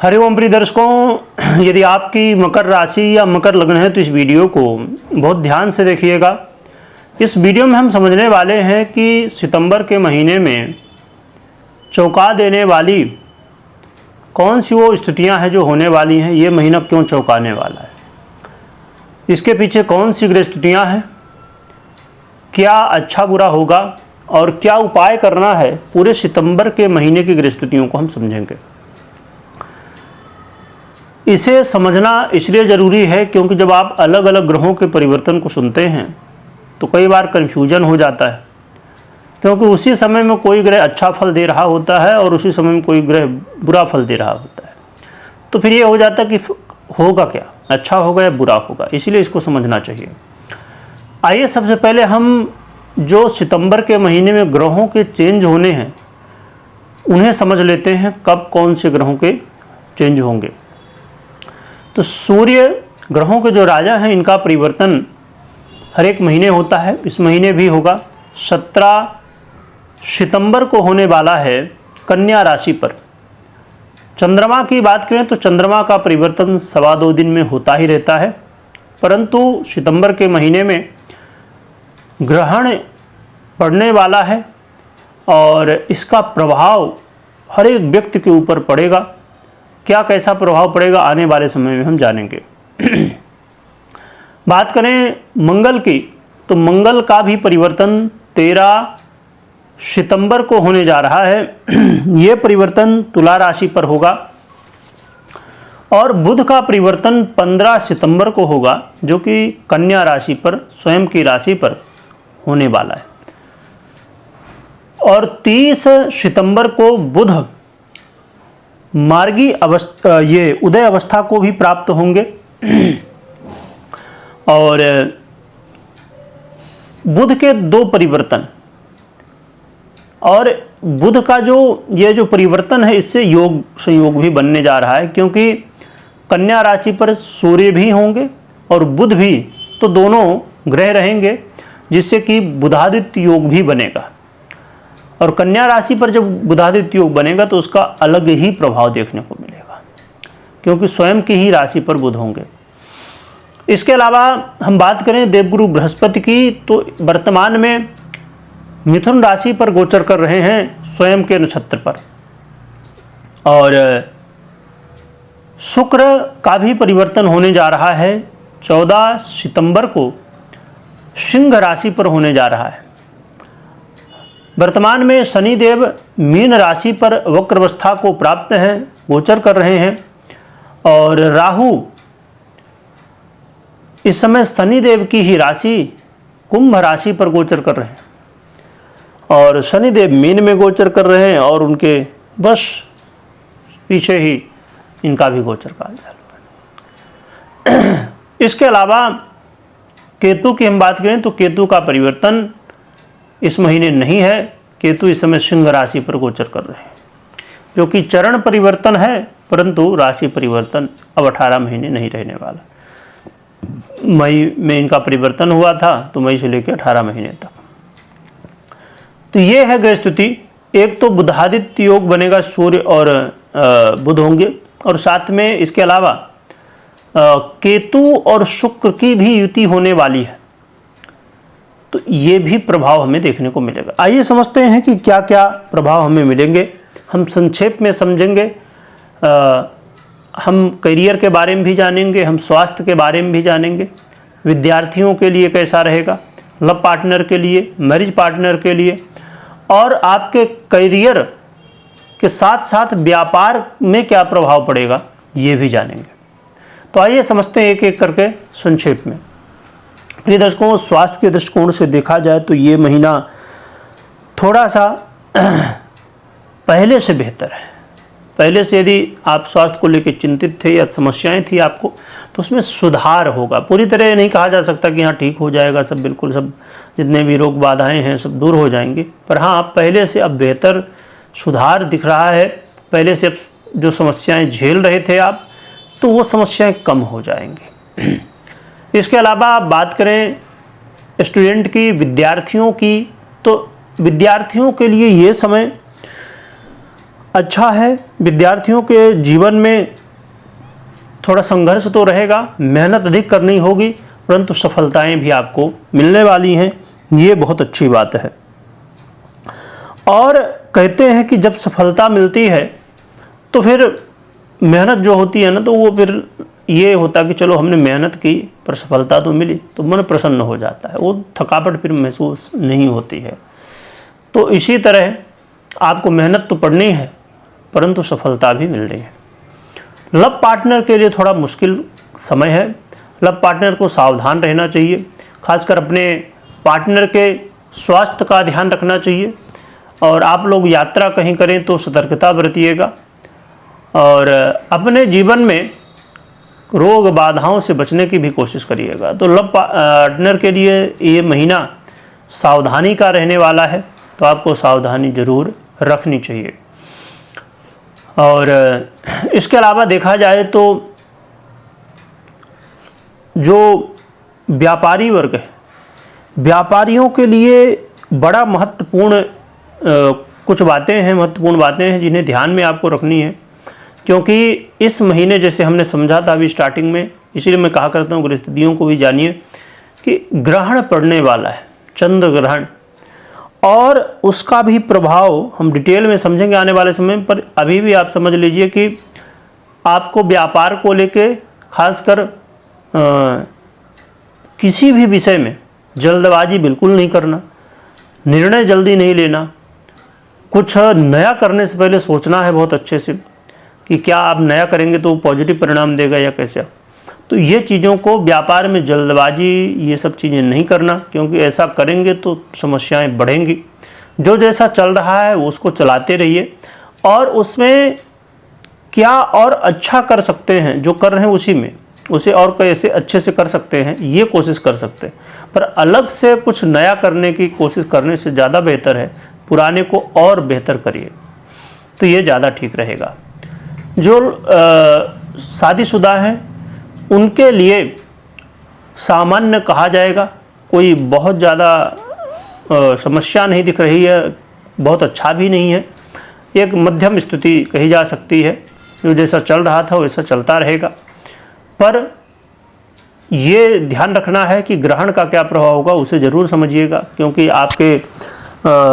हरिओम प्रिय दर्शकों, यदि आपकी मकर राशि या मकर लग्न है तो इस वीडियो को बहुत ध्यान से देखिएगा। इस वीडियो में हम समझने वाले हैं कि सितंबर के महीने में चौंका देने वाली कौन सी वो स्थितियां हैं जो होने वाली हैं। ये महीना क्यों चौंकाने वाला है, इसके पीछे कौन सी ग्रह स्थितियां हैं, क्या अच्छा बुरा होगा और क्या उपाय करना है। पूरे सितंबर के महीने की ग्रह स्थितियों को हम समझेंगे। इसे समझना इसलिए ज़रूरी है क्योंकि जब आप अलग अलग ग्रहों के परिवर्तन को सुनते हैं तो कई बार कन्फ्यूजन हो जाता है, क्योंकि उसी समय में कोई ग्रह अच्छा फल दे रहा होता है और उसी समय में कोई ग्रह बुरा फल दे रहा होता है। तो फिर ये हो जाता है कि होगा क्या, अच्छा होगा या बुरा होगा। इसीलिए इसको समझना चाहिए। आइए सबसे पहले हम जो सितंबर के महीने में ग्रहों के चेंज होने हैं उन्हें समझ लेते हैं, कब कौन से ग्रहों के चेंज होंगे। तो सूर्य ग्रहों के जो राजा हैं इनका परिवर्तन हर एक महीने होता है। इस महीने भी होगा। 17 सितंबर को होने वाला है कन्या राशि पर। चंद्रमा की बात करें तो चंद्रमा का परिवर्तन 2.25 दिन में होता ही रहता है, परंतु सितंबर के महीने में ग्रहण पड़ने वाला है और इसका प्रभाव हर एक व्यक्ति के ऊपर पड़ेगा। क्या कैसा प्रभाव पड़ेगा आने वाले समय में हम जानेंगे। बात करें मंगल की तो मंगल का भी परिवर्तन 13 सितंबर को होने जा रहा है। ये परिवर्तन तुला राशि पर होगा और बुध का परिवर्तन 15 सितंबर को होगा, जो कि कन्या राशि पर, स्वयं की राशि पर होने वाला है। और 30 सितंबर को बुध मार्गी अवस्था, ये उदय अवस्था को भी प्राप्त होंगे। और बुध के 2 परिवर्तन, और बुध का ये जो परिवर्तन है इससे योग संयोग भी बनने जा रहा है, क्योंकि कन्या राशि पर सूर्य भी होंगे और बुध भी, तो दोनों ग्रह रहेंगे, जिससे कि बुधादित्य योग भी बनेगा। और कन्या राशि पर जब बुधादित्य योग बनेगा तो उसका अलग ही प्रभाव देखने को मिलेगा, क्योंकि स्वयं की ही राशि पर बुध होंगे। इसके अलावा हम बात करें देवगुरु बृहस्पति की, तो वर्तमान में मिथुन राशि पर गोचर कर रहे हैं स्वयं के नक्षत्र पर। और शुक्र का भी परिवर्तन होने जा रहा है। 14 सितंबर को सिंह राशि पर होने जा रहा है। वर्तमान में शनिदेव मीन राशि पर वक्रावस्था को प्राप्त हैं, गोचर कर रहे हैं। और राहु इस समय शनिदेव की ही राशि कुंभ राशि पर गोचर कर रहे हैं, और शनिदेव मीन में गोचर कर रहे हैं और उनके बस पीछे ही इनका भी गोचर काल चालू है। इसके अलावा केतु की हम बात करें तो केतु का परिवर्तन इस महीने नहीं है। केतु इस समय सिंह राशि पर गोचर कर रहे हैं, जो कि चरण परिवर्तन है, परंतु राशि परिवर्तन अब 18 महीने नहीं रहने वाला। मई में इनका परिवर्तन हुआ था, तो मई से लेकर 18 महीने तक। तो ये है ग्रह स्थिति। एक तो बुधादित्य योग बनेगा, सूर्य और बुध होंगे, और साथ में इसके अलावा केतु और शुक्र की भी युति होने वाली है, तो ये भी प्रभाव हमें देखने को मिलेगा। आइए समझते हैं कि क्या क्या प्रभाव हमें मिलेंगे। हम संक्षेप में समझेंगे। हम करियर के बारे में भी जानेंगे, हम स्वास्थ्य के बारे में भी जानेंगे, विद्यार्थियों के लिए कैसा रहेगा, लव पार्टनर के लिए, मैरिज पार्टनर के लिए, और आपके करियर के साथ साथ व्यापार में क्या प्रभाव पड़ेगा, ये भी जानेंगे। तो आइए समझते हैं एक एक करके संक्षेप में। प्रिय दर्शकों, स्वास्थ्य के दृष्टिकोण से देखा जाए तो ये महीना थोड़ा सा पहले से बेहतर है। पहले से यदि आप स्वास्थ्य को लेकर चिंतित थे या समस्याएं थी आपको, तो उसमें सुधार होगा। पूरी तरह नहीं कहा जा सकता कि हाँ ठीक हो जाएगा सब, बिल्कुल सब जितने भी रोग बाधाएं हैं सब दूर हो जाएंगी, पर हाँ पहले से अब बेहतर सुधार दिख रहा है। पहले से जो समस्याएं झेल रहे थे आप, तो वो समस्याएं कम हो जाएंगी। इसके अलावा आप बात करें स्टूडेंट की, विद्यार्थियों की, तो विद्यार्थियों के लिए ये समय अच्छा है। विद्यार्थियों के जीवन में थोड़ा संघर्ष तो रहेगा, मेहनत अधिक करनी होगी, परंतु सफलताएं भी आपको मिलने वाली हैं, ये बहुत अच्छी बात है। और कहते हैं कि जब सफलता मिलती है तो फिर मेहनत जो होती है ना, तो वो फिर ये होता कि चलो हमने मेहनत की पर सफलता तो मिली, तो मन प्रसन्न हो जाता है, वो थकावट फिर महसूस नहीं होती है। तो इसी तरह आपको मेहनत तो पड़नी है, परंतु सफलता भी मिल रही है। लव पार्टनर के लिए थोड़ा मुश्किल समय है। लव पार्टनर को सावधान रहना चाहिए, खासकर अपने पार्टनर के स्वास्थ्य का ध्यान रखना चाहिए। और आप लोग यात्रा कहीं करें तो सतर्कता बरतिएगा, और अपने जीवन में रोग बाधाओं से बचने की भी कोशिश करिएगा। तो लव पार्टनर के लिए ये महीना सावधानी का रहने वाला है, तो आपको सावधानी जरूर रखनी चाहिए। और इसके अलावा देखा जाए तो जो व्यापारी वर्ग है, व्यापारियों के लिए बड़ा महत्वपूर्ण कुछ बातें हैं, महत्वपूर्ण बातें हैं जिन्हें ध्यान में आपको रखनी है। क्योंकि इस महीने, जैसे हमने समझा था अभी स्टार्टिंग में, इसीलिए मैं कहा करता हूँ गृहस्थितियों को भी जानिए कि ग्रहण पड़ने वाला है, चंद्र ग्रहण, और उसका भी प्रभाव हम डिटेल में समझेंगे आने वाले समय पर। अभी भी आप समझ लीजिए कि आपको व्यापार को लेके खासकर किसी भी विषय में जल्दबाजी बिल्कुल नहीं करना, निर्णय जल्दी नहीं लेना, कुछ नया करने से पहले सोचना है बहुत अच्छे से कि क्या आप नया करेंगे तो पॉजिटिव परिणाम देगा या कैसे। तो ये चीज़ों को, व्यापार में जल्दबाजी, ये सब चीज़ें नहीं करना, क्योंकि ऐसा करेंगे तो समस्याएं बढ़ेंगी। जो जैसा चल रहा है उसको चलाते रहिए, और उसमें क्या और अच्छा कर सकते हैं, जो कर रहे हैं उसी में उसे और कैसे अच्छे से कर सकते हैं, ये कोशिश कर सकते हैं। पर अलग से कुछ नया करने की कोशिश करने से ज़्यादा बेहतर है पुराने को और बेहतर करिए, तो ये ज़्यादा ठीक रहेगा। जो शादीशुदा हैं उनके लिए सामान्य कहा जाएगा, कोई बहुत ज़्यादा समस्या नहीं दिख रही है, बहुत अच्छा भी नहीं है, एक मध्यम स्थिति कही जा सकती है। जो जैसा चल रहा था वैसा चलता रहेगा। पर ये ध्यान रखना है कि ग्रहण का क्या प्रभाव होगा उसे ज़रूर समझिएगा, क्योंकि आपके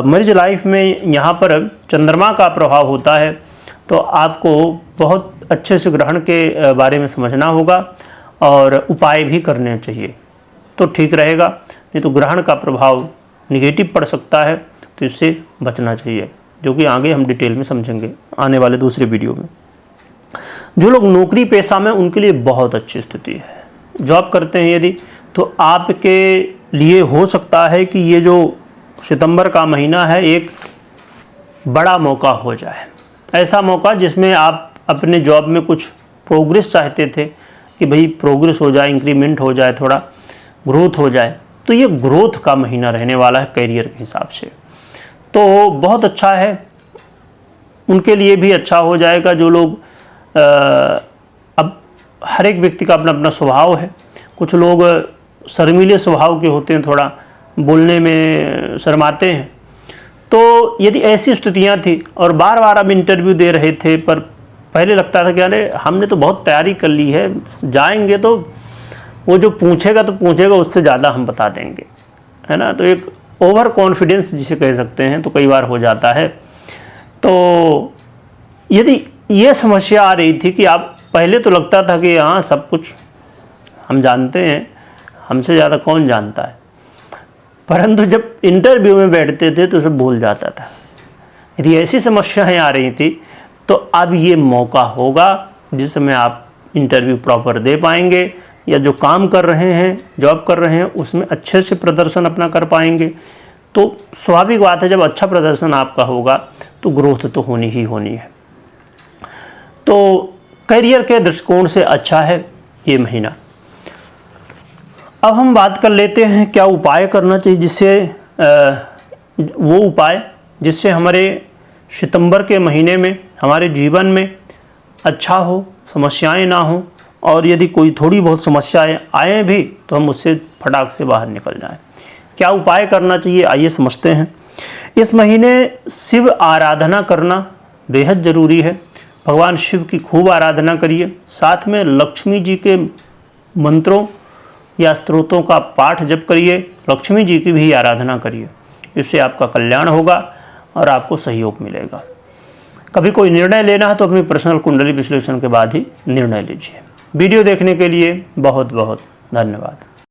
मैरिज लाइफ में यहाँ पर चंद्रमा का प्रभाव होता है, तो आपको बहुत अच्छे से ग्रहण के बारे में समझना होगा और उपाय भी करने चाहिए, तो ठीक रहेगा। नहीं तो ग्रहण का प्रभाव निगेटिव पड़ सकता है, तो इससे बचना चाहिए, जो कि आगे हम डिटेल में समझेंगे आने वाले दूसरे वीडियो में। जो लोग नौकरी पेशा में, उनके लिए बहुत अच्छी स्थिति है। जॉब करते हैं यदि, तो आपके लिए हो सकता है कि ये जो सितंबर का महीना है एक बड़ा मौका हो जाए, ऐसा मौका जिसमें आप अपने जॉब में कुछ प्रोग्रेस चाहते थे कि भाई प्रोग्रेस हो जाए, इंक्रीमेंट हो जाए, थोड़ा ग्रोथ हो जाए, तो ये ग्रोथ का महीना रहने वाला है करियर के हिसाब से, तो बहुत अच्छा है। उनके लिए भी अच्छा हो जाएगा। जो लोग अब हर एक व्यक्ति का अपना अपना स्वभाव है, कुछ लोग शर्मीले स्वभाव के होते हैं, थोड़ा बोलने में शर्माते हैं, तो यदि ऐसी स्थितियां थी और बार बार आप इंटरव्यू दे रहे थे, पर पहले लगता था कि अरे हमने तो बहुत तैयारी कर ली है, जाएंगे तो वो जो पूछेगा तो पूछेगा, उससे ज़्यादा हम बता देंगे, है ना। तो एक ओवर कॉन्फिडेंस जिसे कह सकते हैं, तो कई बार हो जाता है। तो यदि ये समस्या आ रही थी कि आप पहले तो लगता था कि हाँ सब कुछ हम जानते हैं, हमसे ज़्यादा कौन जानता है, परंतु जब इंटरव्यू में बैठते थे तो सब भूल जाता था। यदि ऐसी समस्याएं आ रही थी, तो अब ये मौका होगा जिसमें आप इंटरव्यू प्रॉपर दे पाएंगे, या जो काम कर रहे हैं, जॉब कर रहे हैं, उसमें अच्छे से प्रदर्शन अपना कर पाएंगे। तो स्वाभाविक बात है, जब अच्छा प्रदर्शन आपका होगा तो ग्रोथ तो होनी ही होनी है। तो करियर के दृष्टिकोण से अच्छा है ये महीना। अब हम बात कर लेते हैं क्या उपाय करना चाहिए, जिससे वो उपाय जिससे हमारे सितंबर के महीने में हमारे जीवन में अच्छा हो, समस्याएं ना हो, और यदि कोई थोड़ी बहुत समस्याएं आए भी तो हम उससे फटाक से बाहर निकल जाएं। क्या उपाय करना चाहिए, आइए समझते हैं। इस महीने शिव आराधना करना बेहद ज़रूरी है। भगवान शिव की खूब आराधना करिए, साथ में लक्ष्मी जी के मंत्रों या स्तोत्रों का पाठ जप करिए, लक्ष्मी जी की भी आराधना करिए। इससे आपका कल्याण होगा और आपको सहयोग मिलेगा। कभी कोई निर्णय लेना है तो अपनी पर्सनल कुंडली विश्लेषण के बाद ही निर्णय लीजिए। वीडियो देखने के लिए बहुत बहुत धन्यवाद।